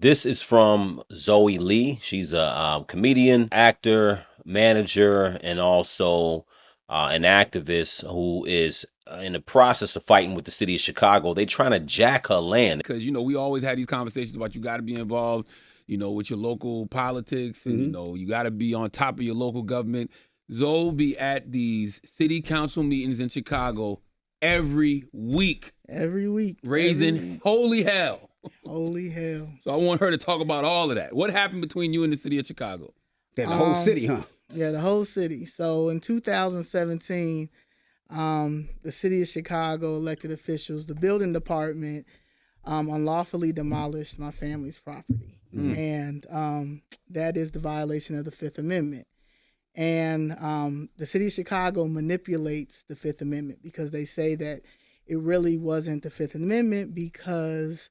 This is from Zoe Leigh. She's a comedian, actor, manager, and also an activist who is in the process of fighting with the city of Chicago. They trying to jack her land. Because we always had these conversations about you got to be involved, with your local politics, and you got to be on top of your local government. Zoe be at these city council meetings in Chicago every week, Every week. raising holy hell. Holy hell. So I want her to talk about all of that. What happened between you and the city of Chicago? The whole city, huh? Yeah, the whole city. So in 2017, the city of Chicago elected officials, the building department, unlawfully demolished my family's property. And that is the violation of the Fifth Amendment. And the city of Chicago manipulates the Fifth Amendment because they say that it really wasn't the Fifth Amendment because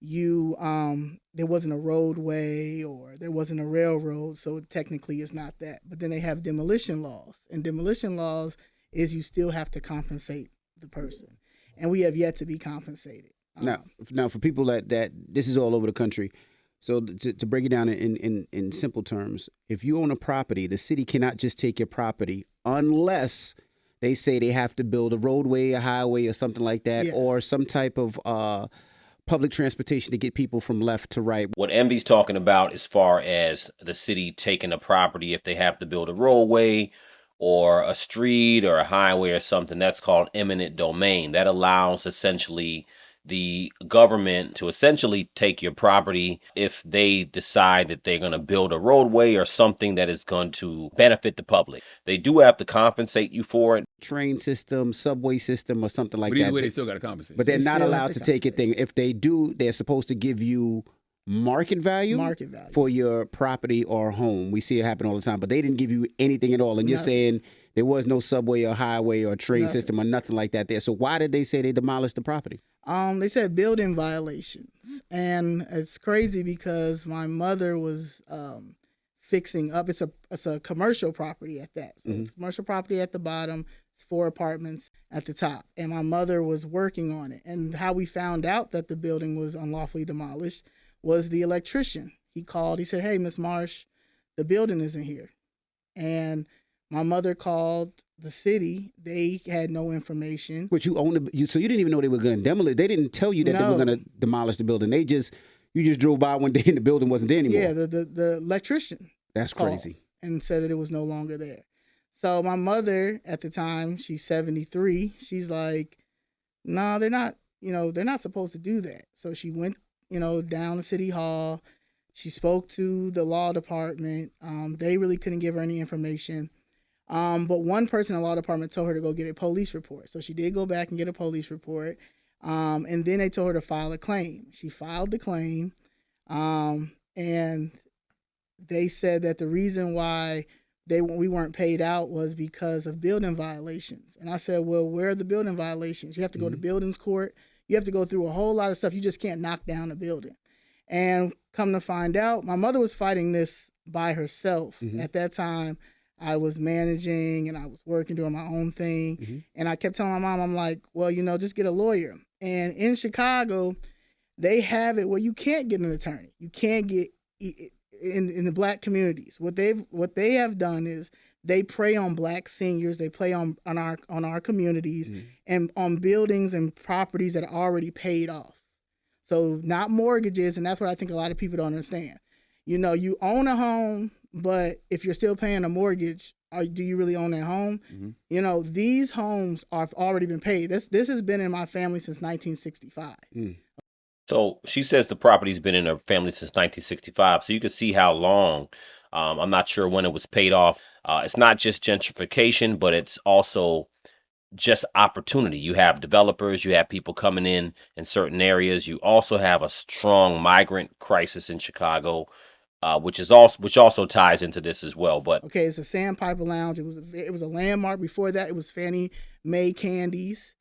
there wasn't a roadway or there wasn't a railroad, so technically it's not that. But then they have demolition laws, and demolition laws is you still have to compensate the person, and we have yet to be compensated. Now for people that this is all over the country. So to break it down in simple terms, if you own a property, the city cannot just take your property unless they say they have to build a roadway, a highway, or something like that, Yes. or some type of public transportation to get people from left to right. What Envy's talking about as far as the city taking a property, if they have to build a roadway or a street or a highway or something, that's called eminent domain. That allows essentially the government to essentially take your property if they decide that they're going to build a roadway or something that is going to benefit the public. They do have to compensate you for it. Train system, subway system, or something like But either that. way, they still got to compensate. But they're They not still allowed have to to take a thing. compensate. If they do, they're supposed to give you market value for your property or home. We see it happen all the time, but they didn't give you anything at all. And you're Nothing. saying there was no subway or highway or train Nothing. system or nothing like that there. So why did they say they demolished the property? They said building violations, and it's crazy because my mother was fixing up. It's a commercial property at that, so it's commercial property at the bottom. It's 4 apartments at the top, and my mother was working on it. And how we found out that the building was unlawfully demolished was the electrician. He called. He said, "Hey, Miss Marsh, the building isn't here," and my mother called the city. They had no information. But you own so you didn't even know they were going to demolish. They didn't tell you that they were No. going to demolish the building. You just drove by one day and the building wasn't there anymore. Yeah, the electrician That's called crazy. and said that it was no longer there. So my mother at the time, she's 73. She's like, "No, they're not. They're not supposed to do that." So she went, down to City Hall. She spoke to the law department. They really couldn't give her any information. But one person in the law department told her to go get a police report. So she did go back and get a police report. And then they told her to file a claim. She filed the claim. And they said that the reason why we weren't paid out was because of building violations. And I said, well, where are the building violations? You have to go to buildings court. You have to go through a whole lot of stuff. You just can't knock down a building. And come to find out, my mother was fighting this by herself. At that time, I was managing and I was working, doing my own thing. And I kept telling my mom, I'm like, well, just get a lawyer. And in Chicago, they have it where you can't get an attorney. You can't get in the black communities. What they have done is they prey on black seniors. They play on our communities and on buildings and properties that are already paid off. So not mortgages, and that's what I think a lot of people don't understand. You own a home, but if you're still paying a mortgage, do you really own that home? These homes have already been paid. This has been in my family since 1965. So she says the property's been in her family since 1965. So you can see how long. I'm not sure when it was paid off. It's not just gentrification, but it's also just opportunity. You have developers, you have people coming in certain areas. You also have a strong migrant crisis in Chicago, which also ties into this as well. But okay, it's a Sandpiper Lounge. It was a landmark. Before that, it was Fannie Mae Candies.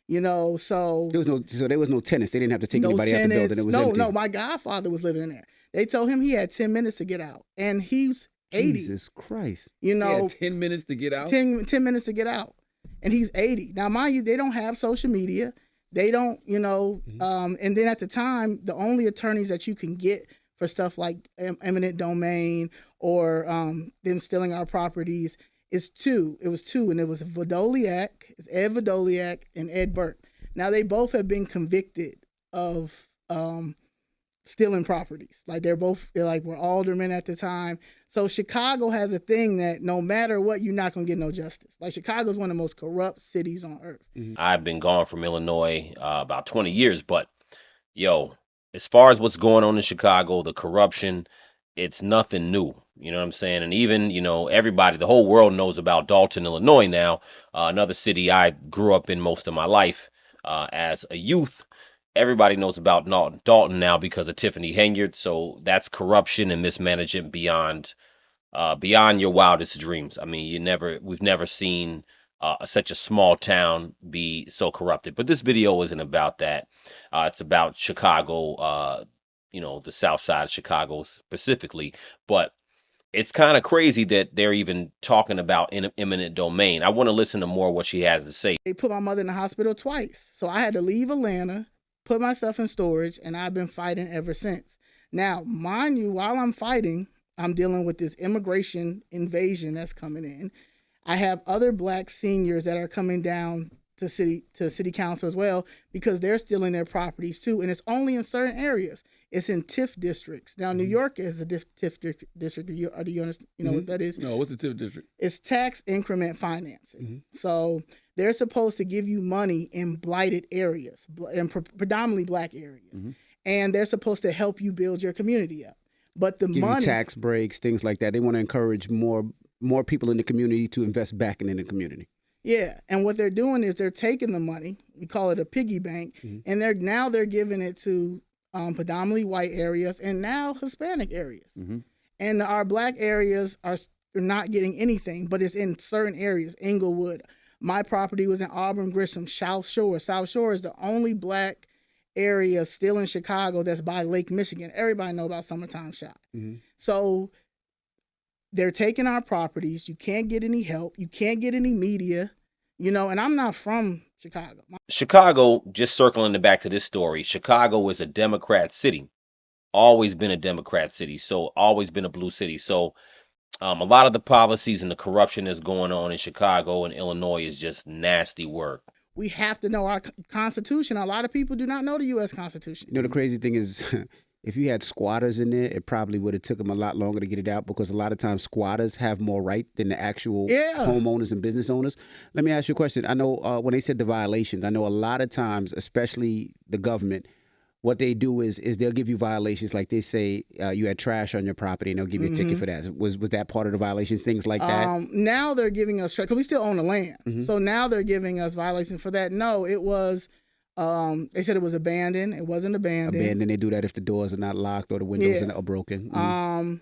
So there was no tenants. They didn't have to take anybody out the building. It was empty. No. My godfather was living in there. They told him he had 10 minutes to get out, and he's 80. Jesus Christ! 10 minutes to get out. 10 minutes to get out, and he's 80. Now, mind you, they don't have social media. They don't, and then at the time, the only attorneys that you can get for stuff like eminent domain or them stealing our properties is two. It was two, and it was Vodoliak, it's Ed Vodoliak and Ed Burke. Now they both have been convicted of stealing properties. Like they're were aldermen at the time. So Chicago has a thing that no matter what, you're not gonna get no justice. Like Chicago's one of the most corrupt cities on earth. I've been gone from Illinois about 20 years, but yo, as far as what's going on in Chicago, the corruption, it's nothing new. You know what I'm saying? And even, everybody, the whole world knows about Dalton, Illinois now, another city I grew up in most of my life as a youth. Everybody knows about Dalton now because of Tiffany Henyard. So that's corruption and mismanagement beyond your wildest dreams. I mean, we've never seen such a small town be so corrupted. But this video isn't about that. It's about Chicago, the South Side of Chicago specifically. But it's kind of crazy that they're even talking about eminent domain. I want to listen to more of what she has to say. They put my mother in the hospital twice. So I had to leave Atlanta, put my stuff in storage, and I've been fighting ever since. Now, mind you, while I'm fighting, I'm dealing with this immigration invasion that's coming in. I have other black seniors that are coming down to city council as well because they're stealing their properties too, and it's only in certain areas. It's in TIF districts. Now, New York is a TIF district. Do you understand? You know what that is? No, what's the TIF district? It's tax increment financing. So they're supposed to give you money in blighted areas, and predominantly black areas, and they're supposed to help you build your community up. But the Give money, you tax breaks, things like that. They want to encourage more people in the community to invest back in the community. yeah, and what they're doing is they're taking the money. We call it a piggy bank, and they're giving it to predominantly white areas and now Hispanic areas. And our black areas are not getting anything, but it's in certain areas. Inglewood, my property was in Auburn, Gresham, South Shore. South Shore is the only black area still in Chicago that's by Lake Michigan. Everybody know about Summertime Shop. So they're taking our properties. You can't get any help. You can't get any media, and I'm not from Chicago. Chicago, just circling it back to this story, Chicago is a Democrat city. Always been a Democrat city. So always been a blue city. So a lot of the policies and the corruption that's going on in Chicago and Illinois is just nasty work. We have to know our Constitution. A lot of people do not know the U.S. Constitution. The crazy thing is, if you had squatters in there, it probably would have took them a lot longer to get it out because a lot of times squatters have more right than the actual homeowners and business owners. Let me ask you a question. I know when they said the violations, I know a lot of times, especially the government, what they do is they'll give you violations like they say you had trash on your property and they'll give you a ticket for that. Was that part of the violations, things like that? Now they're giving us, because we still own the land. So now they're giving us violations for that. No, it was, they said it was abandoned. It wasn't abandoned. Abandoned, they do that if the doors are not locked or the windows are broken.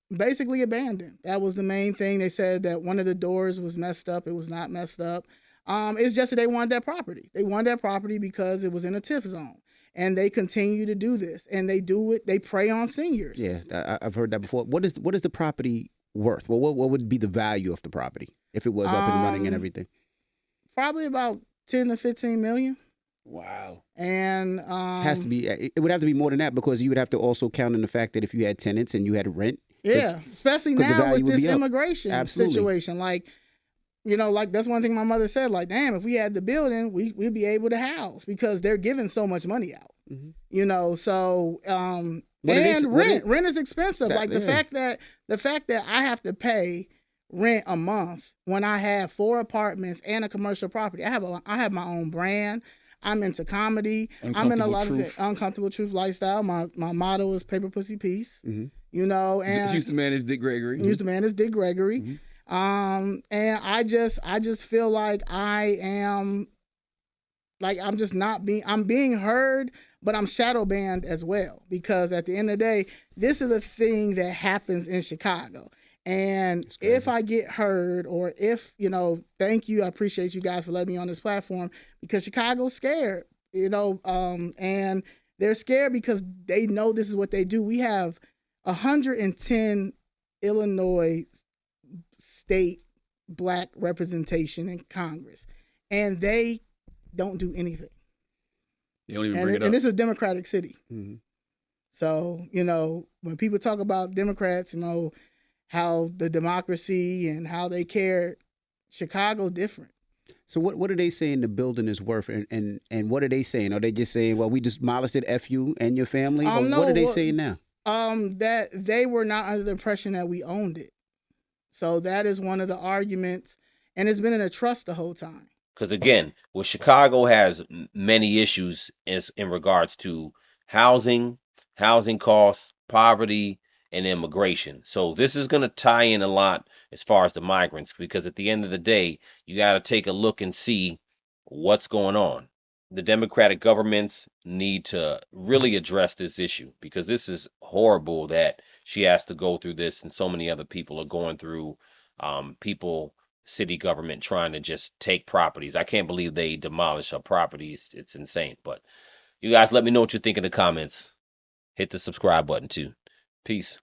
Basically abandoned. That was the main thing. They said that one of the doors was messed up. It was not messed up. It's just that they wanted that property. They wanted that property because it was in a TIF zone. And they continue to do this, and they do it. They prey on seniors. Yeah, I've heard that before. What is the property worth? Well, what would be the value of the property if it was up and running and everything? Probably about 10 to 15 million. Wow. And has to be. It would have to be more than that because you would have to also count in the fact that if you had tenants and you had rent. Yeah, especially now with this immigration situation, like. Like that's one thing my mother said, like, damn, if we had the building, we'd be able to house because they're giving so much money out, so, and rent is expensive. The fact that I have to pay rent a month when I have 4 apartments and a commercial property. I have my own brand. I'm into comedy. I'm in a lot of uncomfortable truth lifestyle. My motto is paper, pussy, peace, and Used to manage Dick Gregory. And I just feel like I'm just not I'm being heard, but I'm shadow banned as well, because at the end of the day, this is a thing that happens in Chicago. And if I get heard, or if, thank you, I appreciate you guys for letting me on this platform, because Chicago's scared, and they're scared because they know this is what they do. We have 110 Illinois state black representation in Congress, and they don't do anything. They don't even bring it up. And this is a Democratic city. So, when people talk about Democrats, how the democracy and how they care, Chicago different. So what are they saying the building is worth, and what are they saying? Are they just saying, well, we just demolished it, F you and your family? Or No, what are they saying now? That they were not under the impression that we owned it. So that is one of the arguments, and it's been in a trust the whole time. Because again, well, Chicago has many issues in regards to housing, housing costs, poverty, and immigration. So this is going to tie in a lot as far as the migrants, because at the end of the day, you got to take a look and see what's going on. The Democratic governments need to really address this issue, because this is horrible that she has to go through this and so many other people are going through people city government trying to just take properties. I can't believe they demolish our properties. It's insane. But you guys let me know what you think in the comments. Hit the subscribe button too. Peace.